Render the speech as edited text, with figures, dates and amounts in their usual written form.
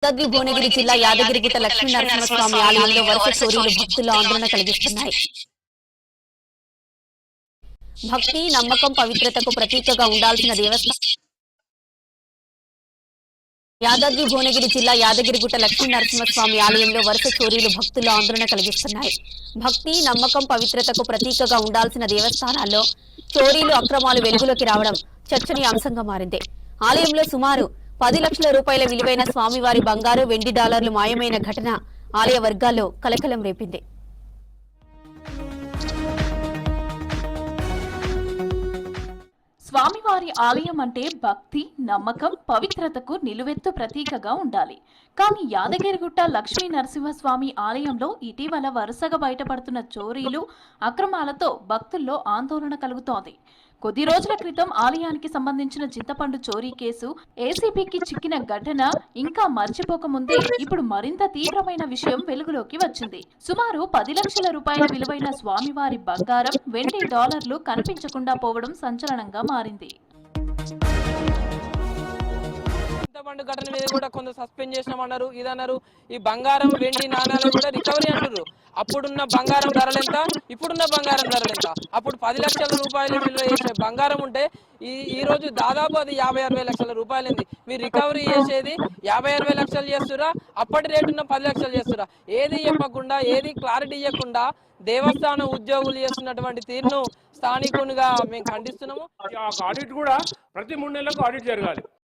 యాదాద్రి భువనగిరి జిల్లా యాదగిరిగుట్ట లక్ష్మీ నరసింహస్వామి ఆలయంలో వరుస చోరీలు భక్తుల ఆందోళన కలిగిస్తున్నాయి. భక్తి, నమ్మకం, పవిత్రతకు ప్రతీకగా ఉండాల్సిన దేవస్థానం యాదాద్రి భువనగిరి జిల్లా యాదగిరిగుట్ట లక్ష్మీ నరసింహస్వామి ఆలయంలో వరుస చోరీలు భక్తుల ఆందోళన కలిగిస్తున్నాయి. భక్తి, నమ్మకం, పవిత్రతకు ప్రతీకగా ఉండాల్సిన దేవస్థానాల్లో చోరీలు, అక్రమాలు వెలుగులోకి రావడం చర్చనీయాంశంగా మారింది. ఆలయంలో సుమారు 10 లక్షల రూపాయల విలువైన స్వామివారి బంగారు, వెండి డాలర్లు మాయమైన ఘటన ఆలయ వర్గాల్లో కలకలం రేపింది. స్వామివారి ఆలయం అంటే భక్తి, నమ్మకం, పవిత్రతకు నిలువెత్తు ప్రతీకగా ఉండాలి. కానీ యాదగిరిగుట్ట లక్ష్మీ నరసింహస్వామి ఆలయంలో ఇటీవల వరుసగా బయటపడుతున్న చోరీలు, అక్రమాలతో భక్తుల్లో ఆందోళన కలుగుతోంది. కొద్ది రోజుల క్రితం ఆలయానికి సంబంధించిన చింతపండు చోరీ కేసు ఏసీబీకి చిక్కిన ఘటన ఇంకా మర్చిపోకముందే ఇప్పుడు మరింత తీవ్రమైన విషయం వెలుగులోకి వచ్చింది. సుమారు 10 లక్షల రూపాయల విలువైన స్వామివారి బంగారం, వెండి డాలర్లు కనిపించకుండా పోవడం సంచలనంగా మారింది. చింతపండు ఘటన మీద కూడా కొంత సస్పెండ్ చేసినామన్నారు, ఇదన్నారు. ఈ బంగారం, వెండి నాణాలు కూడా రికవరీ అంటారు. అప్పుడున్న బంగారం ధరలు ఎంత, ఇప్పుడున్న బంగారం ధరలు ఎంత? అప్పుడు 10 లక్షల రూపాయలు విలువ చేసే బంగారం ఉంటే ఈ రోజు దాదాపు అది 50-60 లక్షల రూపాయలైంది. మీరు రికవరీ చేసేది 50-60 లక్షలు చేస్తురా, అప్పటి రేటున్న 10 లక్షలు చేస్తురా? ఏది చెప్పకుండా, ఏది క్లారిటీ ఇవ్వకుండా దేవస్థానం ఉద్యోగులు చేస్తున్నటువంటి తీరును స్థానికునిగా మేము ఖండిస్తున్నాము. ఆడిట్ కూడా ప్రతి 3 నెలలకు ఆడిట్ జరగాలి.